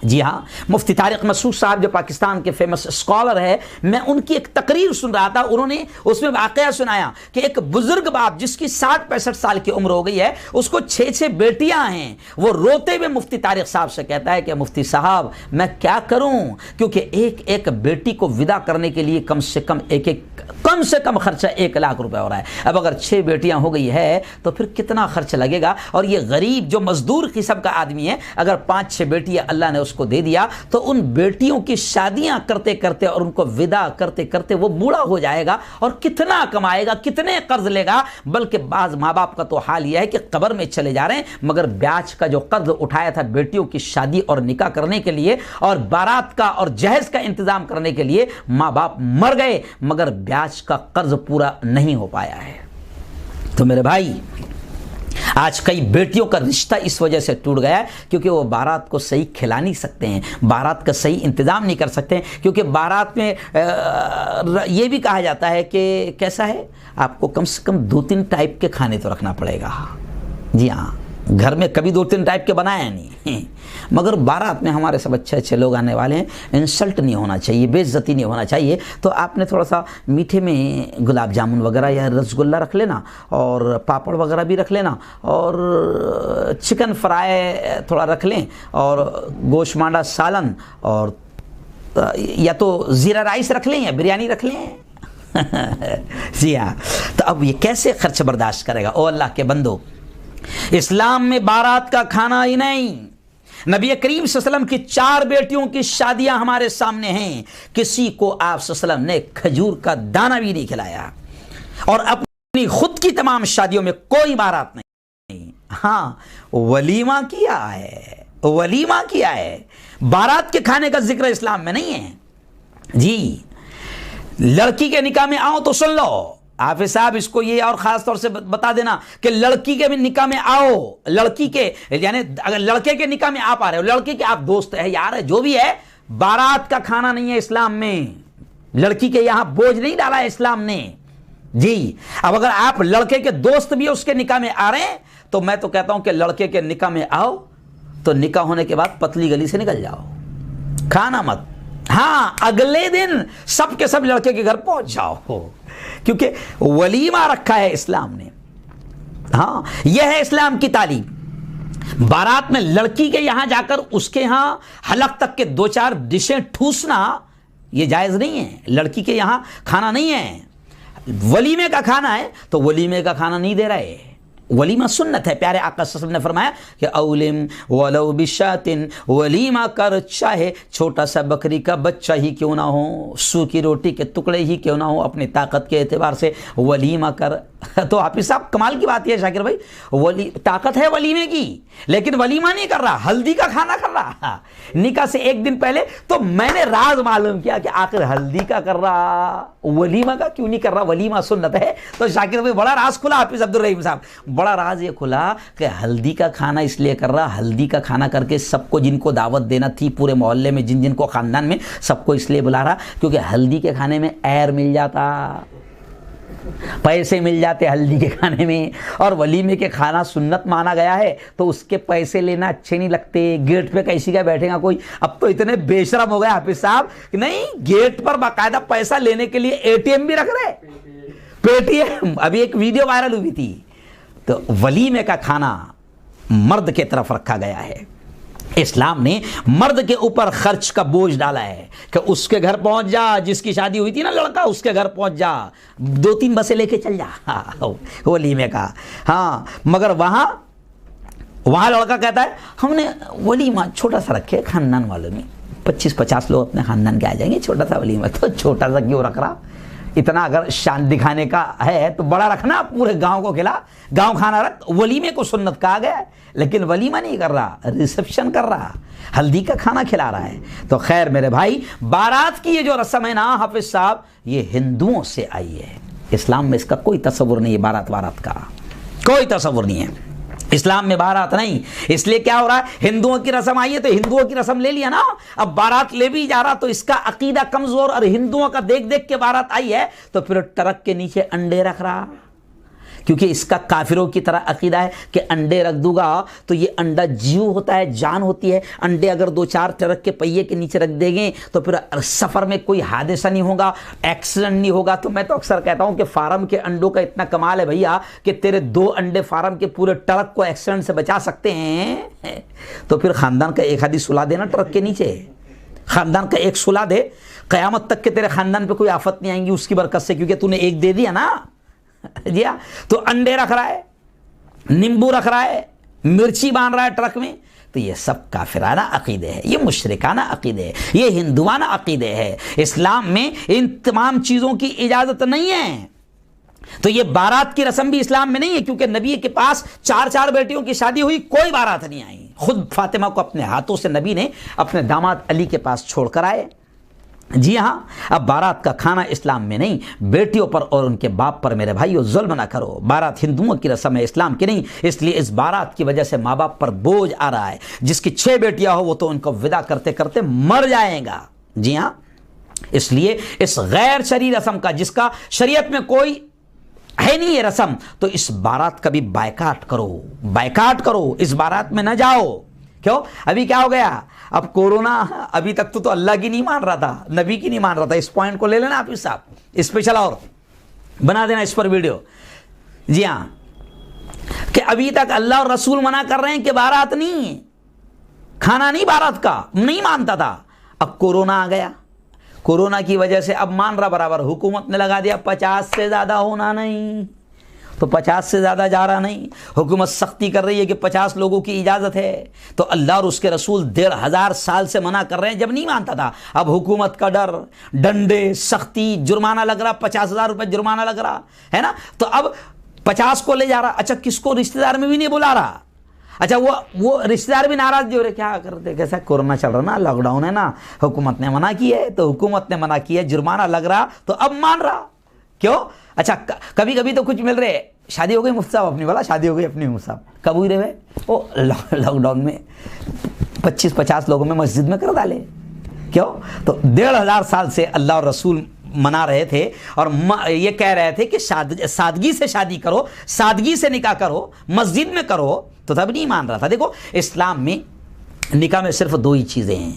جی ہاں، مفتی طارق مسعود صاحب جو پاکستان کے فیمس اسکالر ہے، میں ان کی ایک تقریر سن رہا تھا. انہوں نے اس میں واقعہ سنایا کہ ایک بزرگ باپ جس کی 60-65 سال کی عمر ہو گئی ہے، اس کو 6 بیٹیاں ہیں. وہ روتے ہوئے مفتی طارق صاحب سے کہتا ہے کہ مفتی صاحب میں کیا کروں، کیونکہ ایک بیٹی کو ودا کرنے کے لیے کم سے کم خرچہ 1 لاکھ روپے ہو رہا ہے. اب اگر 6 بیٹیاں ہو گئی ہے تو پھر کتنا خرچ لگے گا. اور یہ غریب جو مزدور قسم کا آدمی ہے، اگر 5-6 بیٹیاں اللہ نے اس کو دے دیا تو ان بیٹیوں کی شادیاں کرتے کرتے اور ان کو ودا کرتے کرتے وہ بوڑھا ہو جائے گا، اور کتنا کمائے گا، کتنے قرض لے گا. بلکہ بعض ماں باپ کا تو حال یہ ہے کہ قبر میں چلے جا رہے ہیں، مگر بیاج کا جو قرض اٹھایا تھا بیٹیوں کی شادی اور نکاح کرنے کے لیے اور بارات کا اور جہیز کا انتظام کرنے کے لیے، ماں باپ مر گئے مگر بیاج کا قرض پورا نہیں ہو پایا ہے. تو میرے بھائی، آج کئی بیٹیوں کا رشتہ اس وجہ سے ٹوٹ گیا ہے کیونکہ وہ بارات کو صحیح کھلا نہیں سکتے ہیں، بارات کا صحیح انتظام نہیں کر سکتے ہیں. کیونکہ بارات میں یہ بھی کہا جاتا ہے کہ کیسا ہے، آپ کو کم سے کم 2-3 ٹائپ کے کھانے تو رکھنا پڑے گا. جی ہاں، گھر میں کبھی 2-3 ٹائپ کے بنایا نہیں، مگر بارات میں ہمارے سب اچھے اچھے لوگ آنے والے ہیں، انسلٹ نہیں ہونا چاہیے، بے عزتی نہیں ہونا چاہیے، تو آپ نے تھوڑا سا میٹھے میں گلاب جامن وغیرہ یا رسگلہ رکھ لینا، اور پاپڑ وغیرہ بھی رکھ لینا، اور چکن فرائی تھوڑا رکھ لیں، اور گوشت مانڈا سالن، اور یا تو زیرہ رائس رکھ لیں یا بریانی رکھ لیں۔ جی ہاں، تو اب یہ کیسے خرچ برداشت کرے گا؟ او اللہ کے بندو، اسلام میں بارات کا کھانا ہی نہیں، نبی کریم صلی اللہ علیہ وسلم کی 4 بیٹیوں کی شادیاں ہمارے سامنے ہیں، کسی کو آپ صلی اللہ علیہ وسلم نے کھجور کا دانہ بھی نہیں کھلایا، اور اپنی خود کی تمام شادیوں میں کوئی بارات نہیں۔ ہاں ولیمہ کیا ہے، ولیمہ کیا ہے، بارات کے کھانے کا ذکر اسلام میں نہیں ہے۔ جی لڑکی کے نکاح میں آؤ تو سن لو، حافظ صاحب اس کو یہ اور خاص طور سے بتا دینا کہ لڑکی کے نکاح میں آؤ، لڑکی کے یعنی اگر لڑکے کے نکاح میں آپ آ رہے ہو، لڑکی کے آپ دوست ہے یار ہے جو بھی ہے، بارات کا کھانا نہیں ہے اسلام میں، لڑکی کے یہاں بوجھ نہیں ڈالا ہے اسلام نے۔ جی اب اگر آپ لڑکے کے دوست بھی اس کے نکاح میں آ رہے ہیں تو میں تو کہتا ہوں کہ لڑکے کے نکاح میں آؤ تو نکاح ہونے کے بعد پتلی گلی سے نکل جاؤ، کھانا مت۔ ہاں اگلے دن سب کے سب لڑکے کے گھر پہنچ جاؤ، کیونکہ ولیمہ رکھا ہے اسلام نے۔ ہاں یہ ہے اسلام کی تعلیم۔ بارات میں لڑکی کے یہاں جا کر اس کے یہاں حلق تک کے 2-4 ڈشیں ٹھوسنا یہ جائز نہیں ہے، لڑکی کے یہاں کھانا نہیں ہے، ولیمے کا کھانا ہے تو ولیمے کا کھانا نہیں دے رہے، ولیمہ سنت ہے۔ پیارے آقا صلی اللہ علیہ وسلم نے فرمایا کہ اولم ولو بشاتن، ولیمہ کر چاہے چھوٹا سا بکری کا بچہ ہی کیوں نہ ہو، سو کی روٹی کے ٹکڑے ہی کیوں نہ ہو، اپنی طاقت کے اعتبار سے ولیمہ کر۔ تو حافظ صاحب کمال کی بات یہ ہے شاکر بھائی، طاقت ہے ولیمے کی لیکن ولیمہ نہیں کر رہا، ہلدی کا کھانا کر رہا نکاح سے 1 دن پہلے۔ تو میں نے راز معلوم کیا کہ آخر ہلدی کا کر رہا، ولیمہ کا کیوں نہیں کر رہا، ولیمہ سنت ہے۔ تو شاکر بھائی بڑا راز کھلا حافظ عبدالرحیم صاحب، بڑا راز یہ کھلا کہ ہلدی کا کھانا اس لیے کر رہا، ہلدی کا کھانا کر کے سب کو جن کو دعوت دینا تھی پورے محلے میں، جن کو خاندان میں، سب کو اس لیے بلا رہا کیونکہ ہلدی کے کھانے میں ایئر مل جاتا، پیسے مل جاتے ہلدی کے کھانے میں، اور ولیمے کے کھانا سنت مانا گیا ہے تو اس کے پیسے لینا اچھے نہیں لگتے۔ گیٹ پہ کیسی کا بیٹھے گا کوئی، اب تو اتنے بے شرم ہو گئے حافظ صاحب کہ نہیں گیٹ پر باقاعدہ پیسہ لینے کے لیے ATM بھی رکھ رہے، پے ٹی ایم۔ ابھی ایک ویڈیو وائرل ہوئی تھی۔ تو ولیمے کا کھانا مرد کے طرف رکھا گیا ہے، اسلام نے مرد کے اوپر خرچ کا بوجھ ڈالا ہے کہ اس کے گھر پہنچ جا، جس کی شادی ہوئی تھی نا لڑکا، اس کے گھر پہنچ جا، 2-3 بسیں لے کے چل جا ولیمے کا۔ ہاں مگر وہاں لڑکا کہتا ہے ہم نے ولیمہ چھوٹا سا رکھے، خاندان والوں میں 25-50 لوگ اپنے خاندان کے آ جائیں گے، چھوٹا سا ولیمہ۔ تو چھوٹا سا کیوں رکھ رہا، اتنا اگر شان دکھانے کا ہے تو بڑا رکھنا، پورے گاؤں کو کھلا، گاؤں کھانا رکھ۔ ولیمے کو سنت کہا گیا ہے لیکن ولیمہ نہیں کر رہا، ریسپشن کر رہا، ہلدی کا کھانا کھلا رہا ہے۔ تو خیر میرے بھائی، بارات کی یہ جو رسم ہے نا حافظ صاحب، یہ ہندوؤں سے آئی ہے، اسلام میں اس کا کوئی تصور نہیں ہے، بارات کا کوئی تصور نہیں ہے اسلام میں، بارات نہیں۔ اس لیے کیا ہو رہا ہے، ہندوؤں کی رسم آئی ہے تو ہندوؤں کی رسم لے لیا نا، اب بارات لے بھی جا رہا تو اس کا عقیدہ کمزور، اور ہندوؤں کا دیکھ کے بارات آئی ہے تو پھر ٹرک کے نیچے انڈے رکھ رہا، کیونکہ اس کا کافروں کی طرح عقیدہ ہے کہ انڈے رکھ دوں گا تو یہ انڈا جیو ہوتا ہے، جان ہوتی ہے، انڈے اگر 2-4 ٹرک کے پہیے کے نیچے رکھ دیں گے تو پھر سفر میں کوئی حادثہ نہیں ہوگا، ایکسیڈنٹ نہیں ہوگا۔ تو میں تو اکثر کہتا ہوں کہ فارم کے انڈوں کا اتنا کمال ہے بھیا کہ تیرے 2 انڈے فارم کے پورے ٹرک کو ایکسیڈنٹ سے بچا سکتے ہیں۔ تو پھر خاندان کا ایک آدھی سلا دینا ٹرک کے نیچے، خاندان کا ایک سلا دے، قیامت تک کے تیرے خاندان پہ کوئی آفت نہیں آئیں گی اس کی برکت سے، کیونکہ تو نے ایک دے دیا نا۔ جی ہاں، تو انڈے رکھ رہا ہے، نیمبو رکھ رہا ہے، مرچی باندھ رہا ہے ٹرک میں، تو یہ سب کافرانہ عقیدے ہیں، یہ مشرکانہ عقیدے ہیں، یہ ہندوانہ عقیدے ہیں۔ اسلام میں ان تمام چیزوں کی اجازت نہیں ہے۔ تو یہ بارات کی رسم بھی اسلام میں نہیں ہے، کیونکہ نبی کے پاس 4 بیٹیوں کی شادی ہوئی، کوئی بارات نہیں آئی، خود فاطمہ کو اپنے ہاتھوں سے نبی نے اپنے داماد علی کے پاس چھوڑ کر آئے۔ جی ہاں، اب بارات کا کھانا اسلام میں نہیں، بیٹیوں پر اور ان کے باپ پر میرے بھائیو ظلم نہ کرو، بارات ہندوؤں کی رسم ہے، اسلام کی نہیں، اس لیے اس بارات کی وجہ سے ماں باپ پر بوجھ آ رہا ہے۔ جس کی 6 بیٹیاں ہو وہ تو ان کو ودا کرتے کرتے مر جائے گا۔ جی ہاں، اس لیے اس غیر شرعی رسم کا، جس کا شریعت میں کوئی ہے نہیں یہ رسم تو اس بارات کا بھی بائیکاٹ کرو، اس بارات میں نہ جاؤ۔ کیوں؟ ابھی کیا ہو گیا؟ اب کورونا ابھی تک تو اللہ کی نہیں مان رہا تھا، نبی کی نہیں مان رہا تھا۔ اس پوائنٹ کو لے لینا آپ صاحب، اسپیشل اور بنا دینا اس پر ویڈیو۔ جی ہاں، کہ ابھی تک اللہ اور رسول منع کر رہے ہیں کہ بارات نہیں، کھانا نہیں بارات کا، نہیں مانتا تھا۔ اب کورونا آ گیا، کورونا کی وجہ سے اب مان رہا برابر، حکومت نے لگا دیا 50 سے زیادہ ہونا نہیں، تو 50 سے زیادہ جا رہا نہیں۔ حکومت سختی کر رہی ہے کہ 50 لوگوں کی اجازت ہے، تو اللہ اور اس کے رسول 1500 سال سے منع کر رہے ہیں جب نہیں مانتا تھا۔ اب حکومت کا ڈر، ڈنڈے، سختی، جرمانہ لگ رہا، 50,000 روپے جرمانہ لگ رہا ہے نا، تو اب 50 کو لے جا رہا۔ اچھا کس کو رشتہ دار میں بھی نہیں بلا رہا، اچھا وہ رشتہ دار بھی ناراض نہیں ہو رہے، کیا کرتے، کیسا کورونا چل رہا نا، لاک ڈاؤن ہے نا، حکومت نے منع کی ہے تو حکومت نے منع کی ہے، جرمانہ لگ رہا تو اب مان رہا۔ کیوں؟ اچھا کبھی کبھی تو کچھ مل رہے، شادی ہو گئی مفتی صاحب اپنی والا، شادی ہو گئی اپنی مفتی صاحب، کب ہوئی رہے وہ لاک ڈاؤن میں 25-50 لوگوں میں مسجد میں کر ڈالے۔ کیوں؟ تو 1500 سال سے اللہ اور رسول منا رہے تھے اور یہ کہہ رہے تھے کہ سادگی سے شادی کرو، سادگی سے نکاح کرو، مسجد میں کرو، تو تب نہیں مان رہا تھا۔ دیکھو اسلام میں نکاح میں صرف 2 ہی چیزیں ہیں،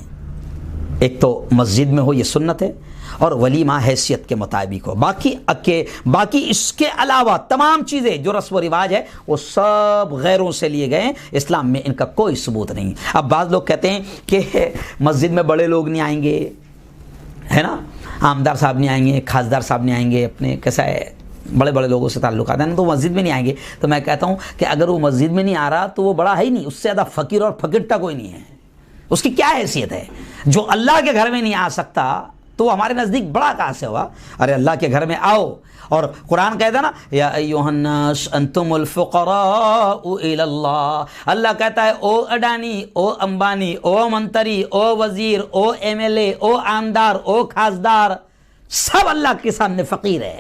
ایک تو مسجد میں ہو، یہ سنت ہے، اور ولیمہ حیثیت کے مطابق ہو، باقی اس کے علاوہ تمام چیزیں جو رسم و رواج ہے وہ سب غیروں سے لیے گئے ہیں، اسلام میں ان کا کوئی ثبوت نہیں۔ اب بعض لوگ کہتے ہیں کہ مسجد میں بڑے لوگ نہیں آئیں گے، ہے نا، عامدار صاحب نہیں آئیں گے، خاصدار صاحب نہیں آئیں گے، اپنے کیسا ہے بڑے بڑے لوگوں سے تعلقات ہیں تو مسجد میں نہیں آئیں گے۔ تو میں کہتا ہوں کہ اگر وہ مسجد میں نہیں آ رہا تو وہ بڑا ہے ہی نہیں، اس سے زیادہ فقیر اور پھکٹا کوئی نہیں ہے، اس کی کیا حیثیت ہے؟ جو اللہ کے گھر میں نہیں آ سکتا تو وہ ہمارے نزدیک بڑا کہاں سے ہوا؟ ارے اللہ کے گھر میں آؤ، اور قرآن کہتا ہے نا یا ایھا الناس انتم الفقراء الی اللہ، اللہ کہتا ہے او اڈانی، او امبانی، او منتری، او وزیر، او ایم ایل اے، او عامدار، او خاصدار، سب اللہ کے سامنے فقیر ہے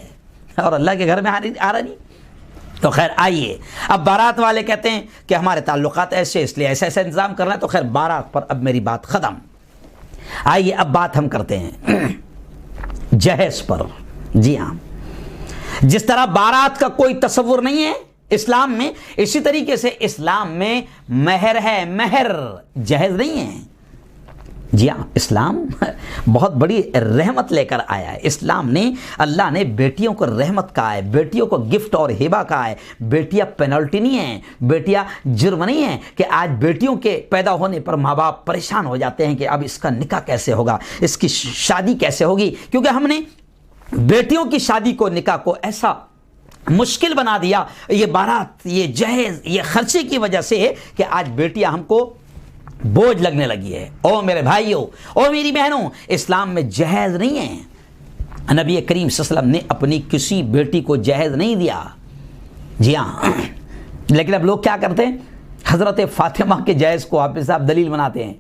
اور اللہ کے گھر میں آ رہا نہیں۔ تو خیر آئیے، اب بارات والے کہتے ہیں کہ ہمارے تعلقات ایسے، اس لیے ایسا انتظام کرنا ہے، تو خیر بارات پر اب میری بات ختم۔ آئیے اب بات ہم کرتے ہیں جہیز پر۔ جی ہاں، جس طرح بارات کا کوئی تصور نہیں ہے اسلام میں، اسی طریقے سے اسلام میں مہر ہے، مہر، جہیز نہیں ہے۔ جی ہاں، اسلام بہت بڑی رحمت لے کر آیا ہے۔ اسلام نے، اللہ نے بیٹیوں کو رحمت کہا ہے، بیٹیوں کو گفٹ اور ہبہ کہا ہے۔ بیٹیاں پینلٹی نہیں ہیں، بیٹیاں جرم نہیں ہیں کہ آج بیٹیوں کے پیدا ہونے پر ماں باپ پریشان ہو جاتے ہیں کہ اب اس کا نکاح کیسے ہوگا، اس کی شادی کیسے ہوگی، کیونکہ ہم نے بیٹیوں کی شادی کو، نکاح کو ایسا مشکل بنا دیا، یہ بارات، یہ جہیز، یہ خرچے کی وجہ سے کہ آج بیٹیاں ہم کو بوجھ لگنے لگی ہے۔ او میرے بھائیوں، او میری بہنوں، اسلام میں جہیز نہیں ہے۔ نبی کریم صلی اللہ علیہ وسلم نے اپنی کسی بیٹی کو جہیز نہیں دیا۔ جی ہاں، لیکن اب لوگ کیا کرتے ہیں، حضرت فاطمہ کے جہیز کو حافظ صاحب دلیل بناتے ہیں۔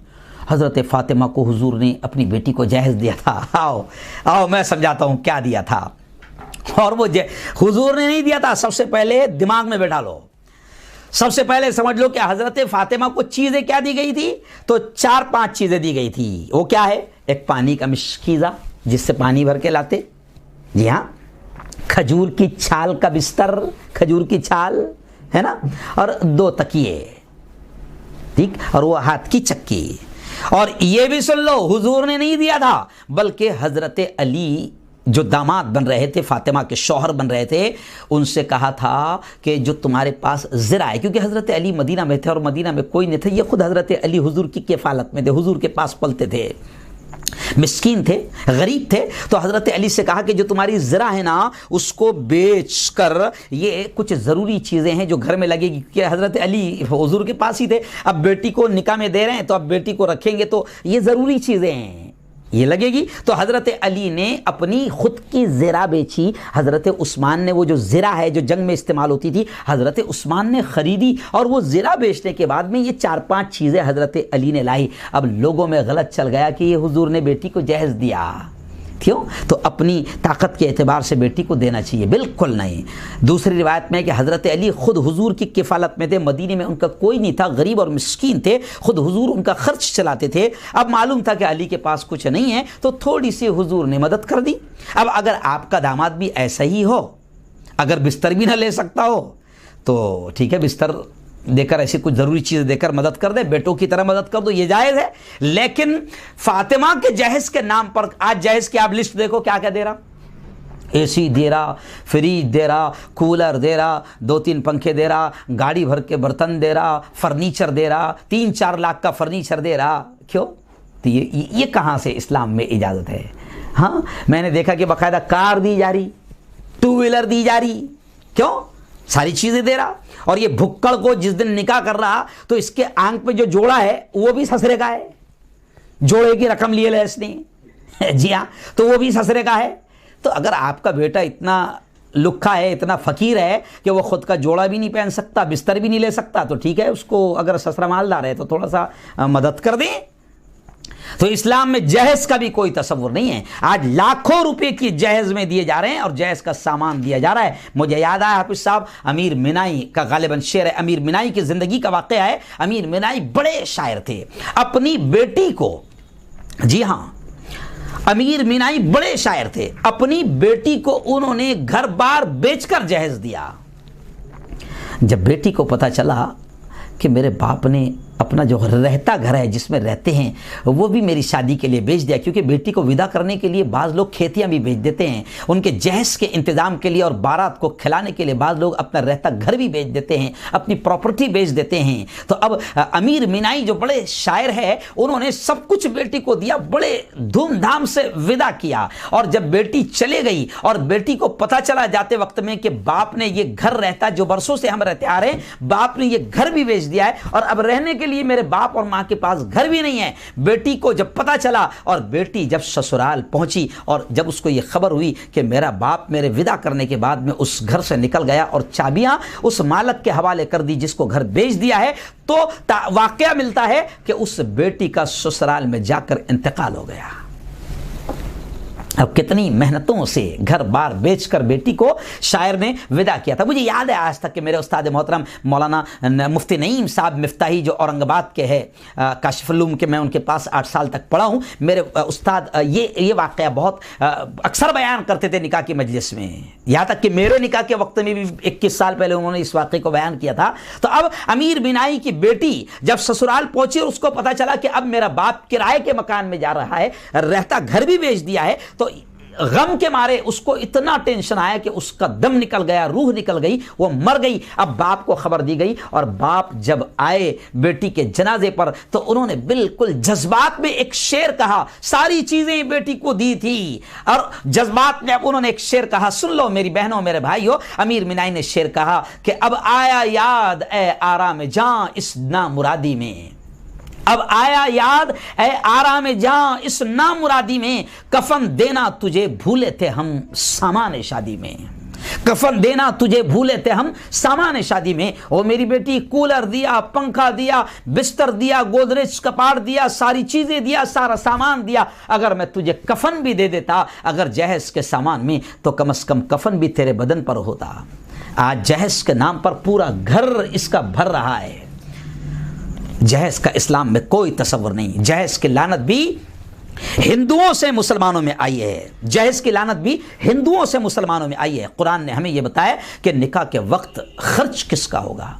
حضرت فاطمہ کو حضور نے اپنی بیٹی کو جہیز دیا تھا۔ آؤ میں سمجھاتا ہوں کیا دیا تھا، اور وہ حضور نے نہیں دیا تھا۔ سب سے پہلے دماغ میں بیٹھا لو، سب سے پہلے سمجھ لو کہ حضرت فاطمہ کو چیزیں کیا دی گئی تھی، تو 4-5 چیزیں دی گئی تھی۔ وہ کیا ہے؟ ایک پانی کا مشکیزہ جس سے پانی بھر کے لاتے، جی ہاں، کھجور کی چھال کا بستر، کھجور کی چھال ہے نا، اور 2 تکیے، ٹھیک، اور وہ ہاتھ کی چکی۔ اور یہ بھی سن لو، حضور نے نہیں دیا تھا، بلکہ حضرت علی جو داماد بن رہے تھے، فاطمہ کے شوہر بن رہے تھے، ان سے کہا تھا کہ جو تمہارے پاس زرع ہے، کیونکہ حضرت علی مدینہ میں تھے اور مدینہ میں کوئی نہیں تھا، یہ خود حضرت علی حضور کی کفالت میں تھے، حضور کے پاس پلتے تھے، مسکین تھے، غریب تھے، تو حضرت علی سے کہا کہ جو تمہاری زرع ہے نا، اس کو بیچ کر یہ کچھ ضروری چیزیں ہیں جو گھر میں لگے گی، کہ حضرت علی حضور کے پاس ہی تھے، اب بیٹی کو نکاح میں دے رہے ہیں تو اب بیٹی کو رکھیں گے تو یہ ضروری چیزیں ہیں، یہ لگے گی۔ تو حضرت علی نے اپنی خود کی زرع بیچی، حضرت عثمان نے وہ جو زرع ہے جو جنگ میں استعمال ہوتی تھی، حضرت عثمان نے خریدی، اور وہ زرع بیچنے کے بعد میں یہ 4-5 چیزیں حضرت علی نے لائی۔ اب لوگوں میں غلط چل گیا کہ یہ حضور نے بیٹی کو جہیز دیا، کیوں؟ تو اپنی طاقت کے اعتبار سے بیٹی کو دینا چاہیے، بالکل نہیں۔ دوسری روایت میں ہے کہ حضرت علی خود حضور کی کفالت میں تھے، مدینے میں ان کا کوئی نہیں تھا، غریب اور مسکین تھے، خود حضور ان کا خرچ چلاتے تھے۔ اب معلوم تھا کہ علی کے پاس کچھ نہیں ہے تو تھوڑی سی حضور نے مدد کر دی۔ اب اگر آپ کا داماد بھی ایسا ہی ہو اگر بستر بھی نہ لے سکتا ہو تو ٹھیک ہے، بستر دے کر ایسی کچھ ضروری چیز دے کر مدد کر دے، بیٹوں کی طرح مدد کر دو، یہ جائز ہے۔ لیکن فاطمہ کے جہیز کے نام پر آج جہیز کی آپ لسٹ دیکھو کیا کیا دے رہا، اے سی دے رہا، فریج دے رہا، کولر دے رہا، 2-3 پنکھے دے رہا، گاڑی بھر کے برتن دے رہا، فرنیچر دے رہا، 3-4 لاکھ کا فرنیچر دے رہا۔ کیوں؟ تو یہ کہاں سے اسلام میں اجازت ہے؟ ہاں، میں نے دیکھا کہ باقاعدہ کار دی جا رہی، 2 ویلر دی جا رہی، کیوں؟ ساری چیزیں دے رہا۔ اور یہ بھکڑ کو جس دن نکاح کر رہا تو اس کے آنکھ پہ جو جوڑا ہے وہ بھی سسرے کا ہے، جوڑے کی رقم لیے لے اس نے، جی ہاں، تو وہ بھی سسرے کا ہے۔ تو اگر آپ کا بیٹا اتنا لکھا ہے، اتنا فقیر ہے کہ وہ خود کا جوڑا بھی نہیں پہن سکتا، بستر بھی نہیں لے سکتا، تو ٹھیک ہے، اس کو اگر سسرا مالدار ہے تو تھوڑا سا مدد کر دیں۔ تو اسلام میں جہیز کا بھی کوئی تصور نہیں ہے۔ آج لاکھوں روپے کی جہیز میں دیے جا رہے ہیں اور جہیز کا سامان دیا جا رہا ہے۔ مجھے یاد آیا حافظ صاحب امیر منائی کا غالباً شعر ہے، امیر منائی کی زندگی کا واقعہ ہے۔ امیر منائی بڑے شاعر تھے، اپنی بیٹی کو، جی ہاں، امیر منائی بڑے شاعر تھے، اپنی بیٹی کو انہوں نے گھر بار بیچ کر جہیز دیا۔ جب بیٹی کو پتا چلا کہ میرے باپ نے اپنا جو رہتا گھر ہے جس میں رہتے ہیں وہ بھی میری شادی کے لیے بیچ دیا، کیونکہ بیٹی کو ودا کرنے کے لیے بعض لوگ کھیتیاں بھی بیچ دیتے ہیں، ان کے جہیز کے انتظام کے لیے اور بارات کو کھلانے کے لیے بعض لوگ اپنا رہتا گھر بھی بیچ دیتے ہیں، اپنی پراپرٹی بیچ دیتے ہیں۔ تو اب امیر منائی جو بڑے شاعر ہے، انہوں نے سب کچھ بیٹی کو دیا، بڑے دھوم دھام سے ودا کیا۔ اور جب بیٹی چلے گئی اور بیٹی کو پتا چلا جاتے وقت میں کہ باپ نے یہ گھر رہتا جو برسوں سے ہم رہتے آ رہے ہیں، باپ نے یہ گھر بھی بیچ دیا ہے اور اب رہنے کے لیے میرے باپ اور ماں کے پاس گھر بھی نہیں ہے۔ بیٹی کو جب پتا چلا اور بیٹی جب سسرال پہنچی اور جب اس کو یہ خبر ہوئی کہ میرا باپ میرے ودا کرنے کے بعد میں اس گھر سے نکل گیا اور چابیاں اس مالک کے حوالے کر دی جس کو گھر بیچ دیا ہے، تو واقعہ ملتا ہے کہ اس بیٹی کا سسرال میں جا کر انتقال ہو گیا۔ اب کتنی محنتوں سے گھر بار بیچ کر بیٹی کو شاعر نے ودا کیا تھا۔ مجھے یاد ہے آج تک کہ میرے استاد محترم مولانا مفتی نعیم صاحب مفتاحی جو اورنگ آباد کے ہے، کاشف العلوم کے، میں ان کے پاس 8 سال تک پڑھا ہوں، میرے استاد یہ واقعہ بہت اکثر بیان کرتے تھے نکاح کی مجلس میں، یہاں تک کہ میرے نکاح کے وقت میں بھی 21 سال پہلے انہوں نے اس واقعے کو بیان کیا تھا۔ تو اب امیر بینائی کی بیٹی جب سسرال پہنچی اور اس کو پتا چلا کہ اب میرا باپ کرائے کے مکان میں جا رہا ہے، رہتا گھر بھی بیچ دیا ہے، تو غم کے مارے اس کو اتنا ٹینشن آیا کہ اس کا دم نکل گیا، روح نکل گئی، وہ مر گئی۔ اب باپ کو خبر دی گئی اور باپ جب آئے بیٹی کے جنازے پر تو انہوں نے بالکل جذبات میں ایک شعر کہا، ساری چیزیں بیٹی کو دی تھی اور جذبات میں اب انہوں نے ایک شعر کہا، سن لو میری بہنوں میرے بھائیوں۔ امیر منائی نے شعر کہا کہ اب آیا یاد اے آرام جاں اس نامرادی میں، اب آیا یاد اے آرام جاں اس نامرادی میں، کفن دینا تجھے بھولے تھے ہم سامان شادی میں، کفن دینا تجھے بھولے تھے ہم سامان شادی میں۔ او میری بیٹی، کولر دیا، پنکھا دیا، بستر دیا، گودریج کپاڑ دیا، ساری چیزیں دیا، سارا سامان دیا، اگر میں تجھے کفن بھی دے دیتا اگر جہیز کے سامان میں، تو کم از کم کفن بھی تیرے بدن پر ہوتا۔ آج جہیز کے نام پر پورا گھر اس کا بھر رہا ہے۔ جہیز کا اسلام میں کوئی تصور نہیں۔ جہیز کی لعنت بھی ہندوؤں سے مسلمانوں میں آئی ہے، جہیز کی لعنت بھی ہندوؤں سے مسلمانوں میں آئی ہے۔ قرآن نے ہمیں یہ بتایا کہ نکاح کے وقت خرچ کس کا ہوگا؟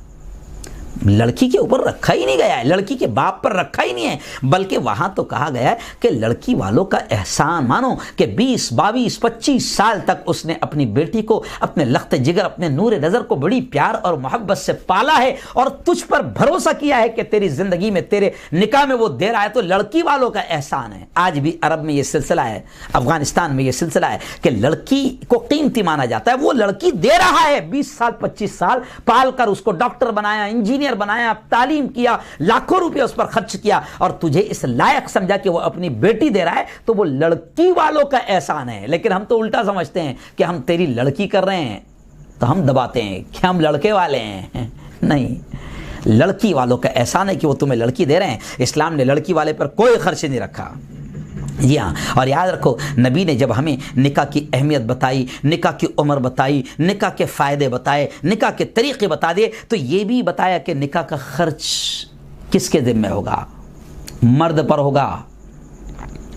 لڑکی کے اوپر رکھا ہی نہیں گیا ہے، لڑکی کے باپ پر رکھا ہی نہیں ہے، بلکہ وہاں تو کہا گیا ہے کہ لڑکی والوں کا احسان مانو کہ 20 22 25 سال تک اس نے اپنی بیٹی کو اپنے لخت جگر، اپنے نور نظر کو بڑی پیار اور محبت سے پالا ہے اور تجھ پر بھروسہ کیا ہے کہ تیری زندگی میں تیرے نکاح میں وہ دے رہا ہے، تو لڑکی والوں کا احسان ہے۔ آج بھی عرب میں یہ سلسلہ ہے، افغانستان میں یہ سلسلہ ہے کہ لڑکی کو قیمتی مانا جاتا ہے، وہ لڑکی دے رہا ہے 20 سال 25 سال پال کر، اس کو ڈاکٹر بنایا، انجینئر بنایا، تعلیم کیا، لاکھوں روپے اس پر خرچ کیا، اور تجھے اس لائق سمجھا کہ وہ اپنی بیٹی دے رہا ہے، تو وہ لڑکی والوں کا احسان ہے۔ لیکن ہم تو الٹا سمجھتے ہیں کہ ہم تیری لڑکی کر رہے ہیں تو ہم دباتے ہیں کہ ہم لڑکے والے ہیں۔ نہیں، لڑکی والوں کا احسان ہے کہ وہ تمہیں لڑکی دے رہے ہیں۔ اسلام نے لڑکی والے پر کوئی خرچ نہیں رکھا۔ جی ہاں، اور یاد رکھو نبی نے جب ہمیں نکاح کی اہمیت بتائی، نکاح کی عمر بتائی، نکاح کے فائدے بتائے، نکاح کے طریقے بتا دیے، تو یہ بھی بتایا کہ نکاح کا خرچ کس کے ذمہ ہوگا؟ مرد پر ہوگا،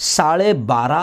12.5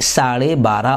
12.5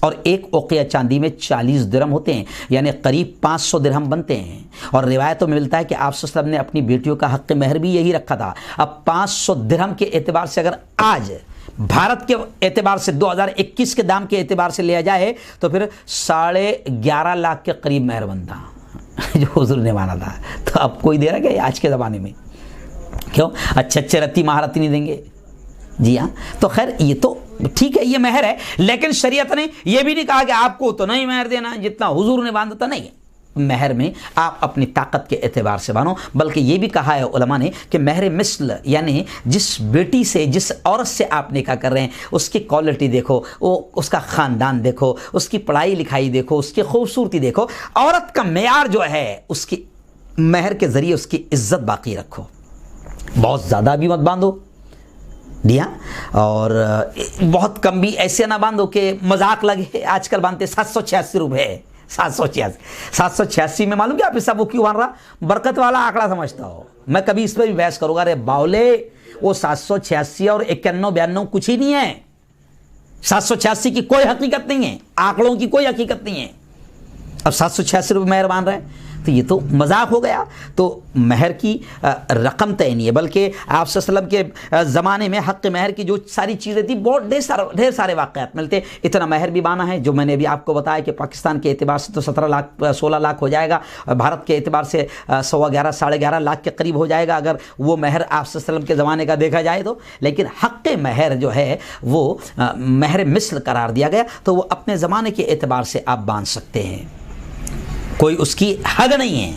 اور ایک اوقیہ چاندی میں 40 درہم ہوتے ہیں، یعنی قریب 500 درہم بنتے ہیں۔ اور روایتوں میں ملتا ہے کہ آپ صلی اللہ علیہ وسلم نے اپنی بیٹیوں کا حق مہر بھی یہی رکھا تھا۔ اب 500 درہم کے اعتبار سے اگر آج بھارت کے اعتبار سے 2021 کے دام کے اعتبار سے لیا جائے تو پھر 11.5 لاکھ کے قریب مہر بنتا جو حضور نے مانا تھا۔ تو اب کوئی دے رہا کیا آج کے زمانے میں؟ کیوں اچھے رتی مہارت نہیں دیں گے؟ جی ہاں، تو خیر یہ تو ٹھیک ہے، یہ مہر ہے، لیکن شریعت نے یہ بھی نہیں کہا کہ آپ کو اتنا ہی مہر دینا جتنا حضور نے باندھا تھا، نہیں ہے۔ مہر میں آپ اپنی طاقت کے اعتبار سے بانو، بلکہ یہ بھی کہا ہے علماء نے کہ مہر مثل، یعنی جس بیٹی سے، جس عورت سے آپ نکاح کر رہے ہیں اس کی کوالٹی دیکھو، اس کا خاندان دیکھو، اس کی پڑھائی لکھائی دیکھو، اس کی خوبصورتی دیکھو، عورت کا معیار جو ہے اس کی مہر کے ذریعے اس کی عزت باقی رکھو، بہت زیادہ بھی مت باندھو، جی ہاں، اور بہت کم بھی ایسے نہ باندھو کہ مذاق لگے۔ آج کل باندھتے 786 روپے، 786 میں معلوم کیا پیسہ وہ کیوں بان رہا؟ برکت والا آنکڑا سمجھتا ہو۔ میں کبھی اس پہ بھی بحث کروں گا، ارے باولے وہ 786 اور 91 92 کچھ ہی نہیں ہے، 786 کی کوئی حقیقت نہیں ہے، آنکڑوں کی کوئی حقیقت نہیں ہے۔ اب 786 روپے مہر مان رہے ہیں تو یہ تو مذاق ہو گیا۔ تو مہر کی رقم طے نہیں ہے، بلکہ آپ صلی اللہ علیہ وسلم کے زمانے میں حق مہر کی جو ساری چیزیں تھیں بہت ڈھیر سارے واقعات ملتے۔ اتنا مہر بھی بانا ہے جو میں نے ابھی آپ کو بتایا کہ پاکستان کے اعتبار سے تو 16 لاکھ ہو جائے گا، بھارت کے اعتبار سے 11.5 ساڑھے 11 لاکھ کے قریب ہو جائے گا اگر وہ مہر آپ صلی اللہ علیہ وسلم کے زمانے کا دیکھا جائے تو۔ لیکن حق مہر جو ہے وہ مہر مثل قرار دیا گیا، تو وہ اپنے زمانے کے اعتبار سے آپ باندھ سکتے ہیں، کوئی اس کی حد نہیں ہے۔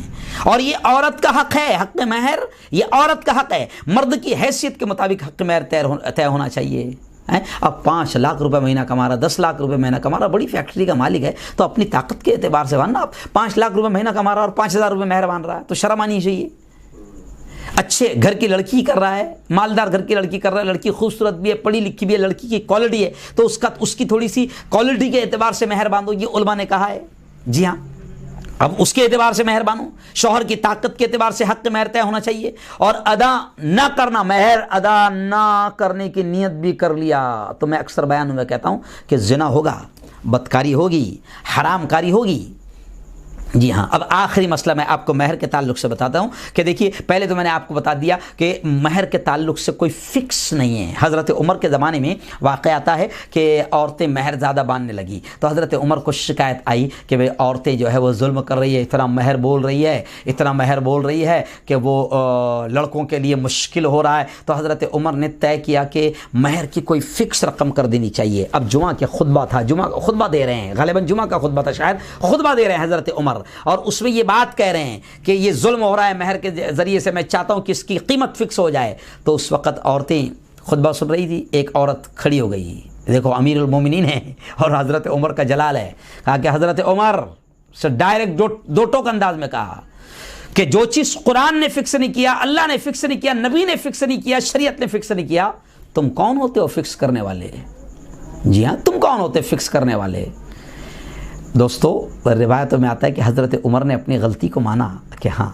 اور یہ عورت کا حق ہے، حق مہر یہ عورت کا حق ہے، مرد کی حیثیت کے مطابق حق مہر طے ہونا چاہیے۔ اب 5 لاکھ روپے مہینہ کما رہا، 10 لاکھ روپے مہینہ کما رہا، بڑی فیکٹری کا مالک ہے تو اپنی طاقت کے اعتبار سے باندھنا۔ اب 5 لاکھ روپے مہینہ کما رہا اور 5,000 روپے مہر باندھ رہا ہے تو شرم آنی چاہیے۔ اچھے گھر کی لڑکی کر رہا ہے، مالدار گھر کی لڑکی کر رہا ہے، لڑکی خوبصورت بھی ہے، پڑھی لکھی بھی ہے، لڑکی کی کوالٹی ہے، تو اس کی تھوڑی سی کوالٹی کے اعتبار سے مہر باندھو، یہ علماء نے کہا ہے۔ جی ہاں، اب اس کے اعتبار سے مہر بانو، شوہر کی طاقت کے اعتبار سے حق مہر طے ہونا چاہیے، اور ادا نہ کرنا، مہر ادا نہ کرنے کی نیت بھی کر لیا تو میں اکثر بیان میں کہتا ہوں کہ زنا ہوگا، بدکاری ہوگی، حرام کاری ہوگی۔ جی ہاں، اب آخری مسئلہ میں آپ کو مہر کے تعلق سے بتاتا ہوں کہ دیکھیے، پہلے تو میں نے آپ کو بتا دیا کہ مہر کے تعلق سے کوئی فکس نہیں ہے۔ حضرت عمر کے زمانے میں واقع آتا ہے کہ عورتیں مہر زیادہ باندھنے لگی تو حضرت عمر کو شکایت آئی کہ بھئی عورتیں جو ہے وہ ظلم کر رہی ہے، اتنا مہر بول رہی ہے کہ وہ لڑکوں کے لیے مشکل ہو رہا ہے۔ تو حضرت عمر نے طے کیا کہ مہر کی کوئی فکس رقم کر دینی چاہیے۔ اب جمعہ کے خطبہ تھا، جمعہ خطبہ دے رہے ہیں، غالباً جمعہ کا خطبہ تھا، شاید خطبہ دے رہے ہیں حضرت عمر، اور اس میں یہ بات کہہ رہے ہیں کہ یہ ظلم ہو رہا ہے مہر کے ذریعے سے، میں چاہتا ہوں کہ اس کی قیمت فکس ہو جائے۔ تو اس وقت عورتیں خطبہ سن رہی تھی، ایک عورت کھڑی ہو گئی، دیکھو امیر المومنین ہے اور حضرت عمر کا جلال ہے، کہا کہ حضرت عمر سے ڈائریکٹ دو ٹوک انداز میں کہا کہ جو چیز قرآن نے فکس نہیں کیا، اللہ نے فکس نہیں کیا، نبی نے فکس نہیں کیا، شریعت نے فکس نہیں کیا، تم کون ہوتے ہو فکس کرنے والے؟ جی ہاں، تم کون ہوتے فکس کرنے والے؟ دوستو، روایتوں میں آتا ہے کہ حضرت عمر نے اپنی غلطی کو مانا کہ ہاں،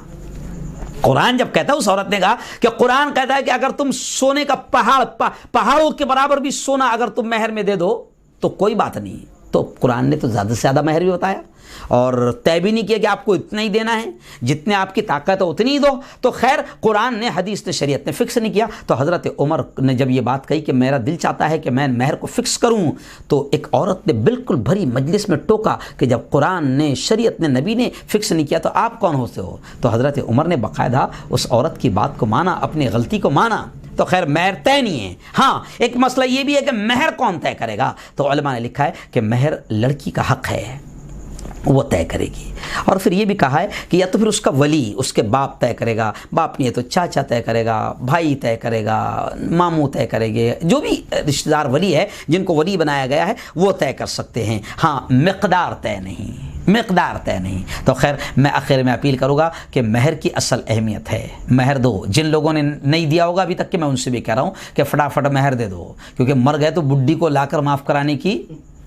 قرآن جب کہتا ہے، اس عورت نے کہا کہ قرآن کہتا ہے کہ اگر تم سونے کا پہاڑوں کے برابر بھی سونا اگر تم مہر میں دے دو تو کوئی بات نہیں۔ تو قرآن نے تو زیادہ سے زیادہ مہر بھی بتایا اور طے بھی نہیں کیا کہ آپ کو اتنا ہی دینا ہے، جتنے آپ کی طاقت ہے اتنی ہی دو۔ تو خیر، قرآن نے، حدیث نے، شریعت نے فکس نہیں کیا۔ تو حضرت عمر نے جب یہ بات کہی کہ میرا دل چاہتا ہے کہ میں مہر کو فکس کروں، تو ایک عورت نے بالکل بھری مجلس میں ٹوکا کہ جب قرآن نے، شریعت نے، نبی نے فکس نہیں کیا تو آپ کون ہوتے ہو؟ تو حضرت عمر نے باقاعدہ اس عورت کی بات کو مانا، اپنی غلطی کو مانا۔ تو خیر، مہر طے نہیں ہے۔ ہاں، ایک مسئلہ یہ بھی ہے کہ مہر کون طے کرے گا؟ تو علماء نے لکھا ہے کہ مہر لڑکی کا حق ہے، وہ طے کرے گی۔ اور پھر یہ بھی کہا ہے کہ یا تو پھر اس کا ولی، اس کے باپ طے کرے گا، باپ نہیں ہے تو چاچا طے کرے گا، بھائی طے کرے گا، ماموں طے کرے گے، جو بھی رشتہ دار ولی ہے، جن کو ولی بنایا گیا ہے، وہ طے کر سکتے ہیں۔ ہاں، مقدار طے نہیں، مقدار طے نہیں۔ تو خیر، میں آخر میں اپیل کروں گا کہ مہر کی اصل اہمیت ہے، مہر دو۔ جن لوگوں نے نہیں دیا ہوگا ابھی تک کہ میں ان سے بھی کہہ رہا ہوں کہ فٹافٹ مہر دے دو، کیونکہ مر گئے تو بڈھی کو لا کر معاف کرانے کی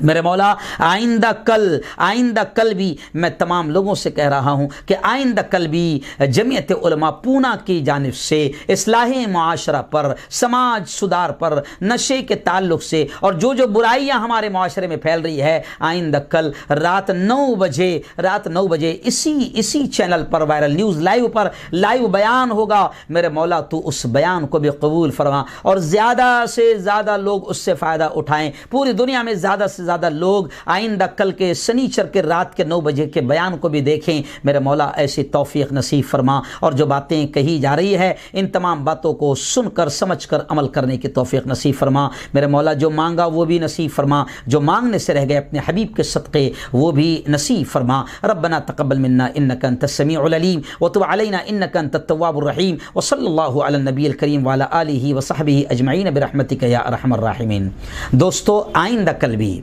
میرے مولا آئندہ کل بھی میں تمام لوگوں سے کہہ رہا ہوں کہ آئندہ کل بھی جمعیت علماء پونا کی جانب سے اصلاح معاشرہ پر، سماج سدھار پر، نشے کے تعلق سے اور جو برائیاں ہمارے معاشرے میں پھیل رہی ہے، آئندہ کل رات 9 بجے اسی چینل پر وائرل نیوز لائیو بیان ہوگا۔ میرے مولا تو اس بیان کو بھی قبول فرما اور زیادہ سے زیادہ لوگ اس سے فائدہ اٹھائیں، پوری دنیا میں زیادہ سے زیادہ لوگ آئندہ کل کے سنیچر کے رات کے 9 بجے کے بیان کو بھی دیکھیں۔ میرے مولا ایسی توفیق نصیب فرما، اور جو باتیں کہی جا رہی ہے ان تمام باتوں کو سن کر سمجھ کر عمل کرنے کی توفیق نصیب فرما۔ میرے مولا جو مانگا وہ بھی نصیب فرما، جو مانگنے سے رہ گئے اپنے حبیب کے صدقے وہ بھی نصیب فرما۔ ربنا تقبل منا انک انت السمیع العلیم وتب علینا انک انت التواب الرحیم، وصلی اللہ علی النبی الکریم وعلی آلہ وصحبہ اجمعین برحمتک یا ارحم الراحمین۔ دوستو آئندہ کل بھی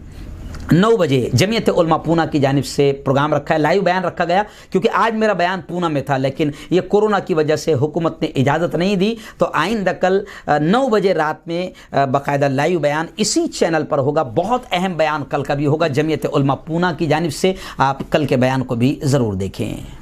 9 بجے جمعیت علماء پونا کی جانب سے پروگرام رکھا ہے، لائیو بیان رکھا گیا، کیونکہ آج میرا بیان پونا میں تھا لیکن یہ کورونا کی وجہ سے حکومت نے اجازت نہیں دی، تو آئندہ کل 9 بجے رات میں باقاعدہ لائیو بیان اسی چینل پر ہوگا۔ بہت اہم بیان کل کا بھی ہوگا جمعیت علماء پونا کی جانب سے، آپ کل کے بیان کو بھی ضرور دیکھیں۔